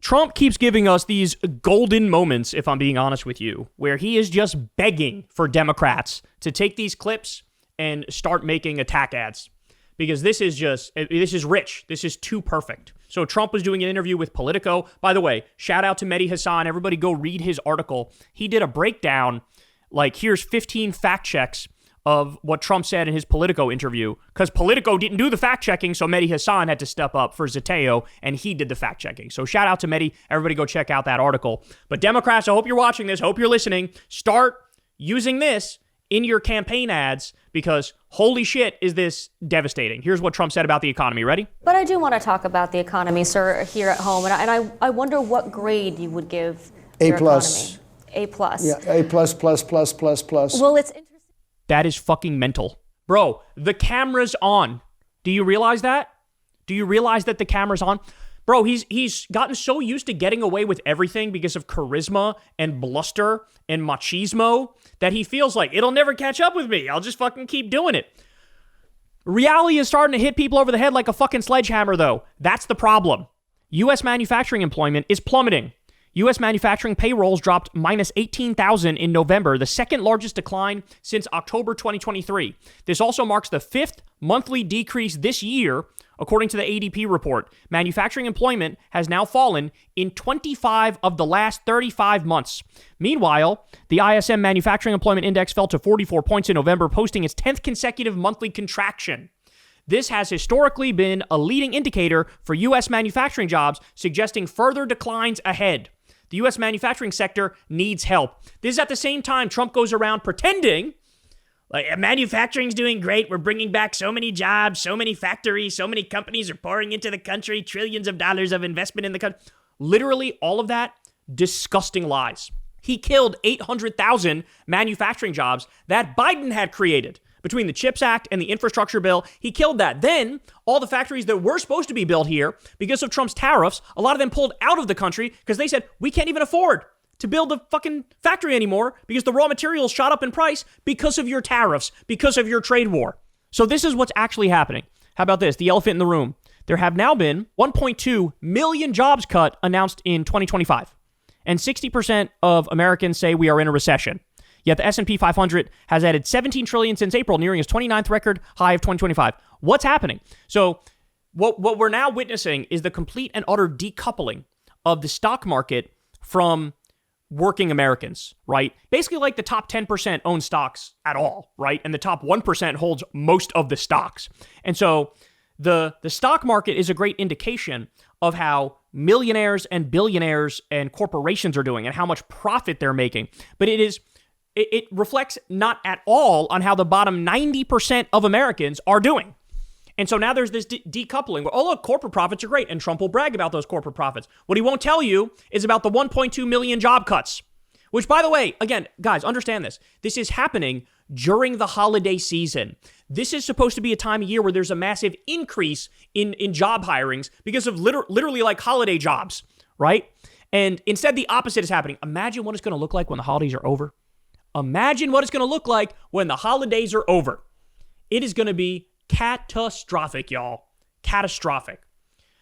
Trump keeps giving us these golden moments, if I'm being honest with you, where he is just begging for Democrats to take these clips and start making attack ads. Because this is rich. This is too perfect. So Trump was doing an interview with Politico. By the way, shout out to Mehdi Hasan. Everybody go read his article. He did a breakdown, like here's 15 fact checks of what Trump said in his Politico interview, because Politico didn't do the fact-checking, so Mehdi Hasan had to step up for Zateo, and he did the fact-checking. So shout out to Mehdi. Everybody go check out that article. But Democrats, I hope you're watching this. Hope you're listening. Start using this in your campaign ads, because holy shit, is this devastating. Here's what Trump said about the economy. Ready? But I do want to talk about the economy, sir, here at home. And I wonder what grade you would give your economy. A plus. Yeah, A plus. Well, it's interesting. That is fucking mental. Bro, the camera's on. Do you realize that? Do you realize that the camera's on? Bro, he's gotten so used to getting away with everything because of charisma and bluster and machismo that he feels like it'll never catch up with me. I'll just fucking keep doing it. Reality is starting to hit people over the head like a fucking sledgehammer, though. That's the problem. U.S. manufacturing employment is plummeting. U.S. manufacturing payrolls dropped minus 18,000 in November, the second largest decline since October 2023. This also marks the fifth monthly decrease this year, according to the ADP report. Manufacturing employment has now fallen in 25 of the last 35 months. Meanwhile, the ISM Manufacturing Employment Index fell to 44 points in November, posting its 10th consecutive monthly contraction. This has historically been a leading indicator for U.S. manufacturing jobs, suggesting further declines ahead. The U.S. manufacturing sector needs help. This is at the same time Trump goes around pretending like manufacturing's doing great. We're bringing back so many jobs, so many factories, so many companies are pouring into the country, trillions of dollars of investment in the country. Literally all of that, disgusting lies. He killed 800,000 manufacturing jobs that Biden had created. Between the CHIPS Act and the infrastructure bill, he killed that. Then, all the factories that were supposed to be built here, because of Trump's tariffs, a lot of them pulled out of the country because they said, we can't even afford to build the fucking factory anymore because the raw materials shot up in price because of your tariffs, because of your trade war. So this is what's actually happening. How about this? The elephant in the room. There have now been 1.2 million jobs cut announced in 2025. And 60% of Americans say we are in a recession. Yet the S&P 500 has added $17 trillion since April, nearing its 29th record high of 2025. What's happening? So what we're now witnessing is the complete and utter decoupling of the stock market from working Americans, right? Basically like the top 10% own stocks at all, right? And the top 1% holds most of the stocks. And so the stock market is a great indication of how millionaires and billionaires and corporations are doing and how much profit they're making. But it reflects not at all on how the bottom 90% of Americans are doing. And so now there's this decoupling where, oh, look, corporate profits are great. And Trump will brag about those corporate profits. What he won't tell you is about the 1.2 million job cuts, which, by the way, again, guys, understand this. This is happening during the holiday season. This is supposed to be a time of year where there's a massive increase in job hirings because of literally like holiday jobs, right? And instead, the opposite is happening. Imagine what it's going to look like when the holidays are over. Imagine what it's going to look like when the holidays are over. It is going to be catastrophic, y'all. Catastrophic.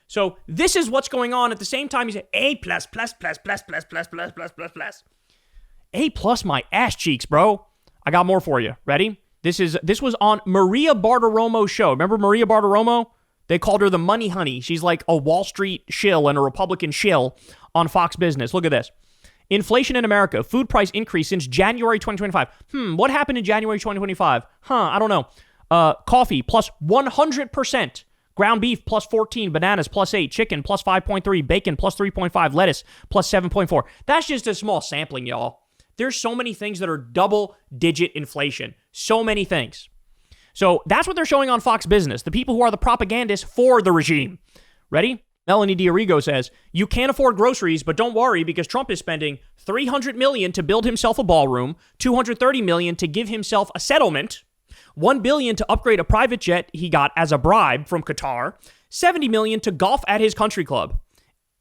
So this is what's going on at the same time. You say A plus. A plus my ass cheeks, bro. I got more for you. Ready? This was on Maria Bartiromo's show. Remember Maria Bartiromo? They called her the money honey. She's like a Wall Street shill and a Republican shill on Fox Business. Look at this. Inflation in America, food price increase since January 2025. What happened in January 2025? I don't know. Coffee plus 100%. Ground beef plus 14. Bananas plus 8. Chicken plus 5.3. Bacon plus 3.5. Lettuce plus 7.4. That's just a small sampling, y'all. There's so many things that are double-digit inflation. So many things. So that's what they're showing on Fox Business. The people who are the propagandists for the regime. Ready? Melanie Diarigo says, you can't afford groceries, but don't worry because Trump is spending $300 million to build himself a ballroom, $230 million to give himself a settlement, $1 billion to upgrade a private jet he got as a bribe from Qatar, $70 million to golf at his country club.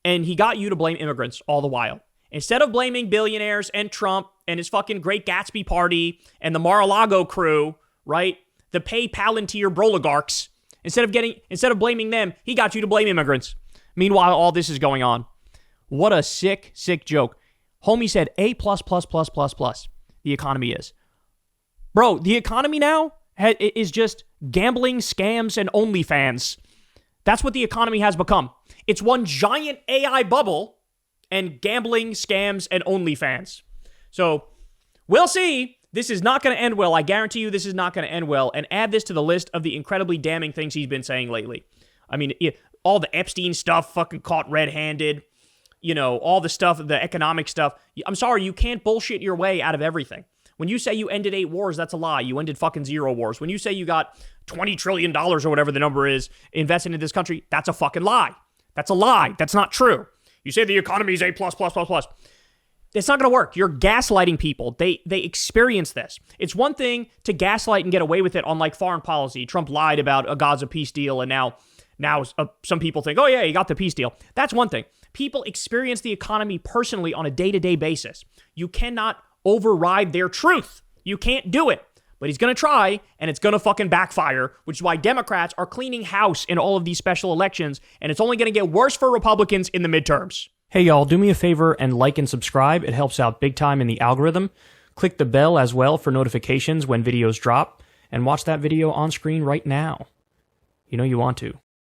And he got you to blame immigrants all the while. Instead of blaming billionaires and Trump and his fucking Great Gatsby party and the Mar-a-Lago crew, right? The pay Palantir broligarchs. Instead of blaming them, he got you to blame immigrants. Meanwhile, all this is going on. What a sick, sick joke. Homie said A+++++, the economy is. Bro, the economy now is just gambling, scams, and OnlyFans. That's what the economy has become. It's one giant AI bubble and gambling, scams, and OnlyFans. So, we'll see. This is not going to end well. I guarantee you this is not going to end well. And add this to the list of the incredibly damning things he's been saying lately. I mean, all the Epstein stuff, fucking caught red-handed, all the stuff, the economic stuff. I'm sorry, you can't bullshit your way out of everything. When you say you ended 8 wars, that's a lie. You ended fucking 0 wars. When you say you got $20 trillion or whatever the number is invested in this country, that's a fucking lie. That's a lie. That's not true. You say the economy is A++++. It's not going to work. You're gaslighting people. They experience this. It's one thing to gaslight and get away with it on like foreign policy. Trump lied about a Gaza peace deal, and now some people think, oh yeah, he got the peace deal. That's one thing. People experience the economy personally on a day-to-day basis. You cannot override their truth. You can't do it. But he's going to try, and it's going to fucking backfire, which is why Democrats are cleaning house in all of these special elections, and it's only going to get worse for Republicans in the midterms. Hey y'all, do me a favor and like and subscribe. It helps out big time in the algorithm. Click the bell as well for notifications when videos drop, and watch that video on screen right now. You know you want to.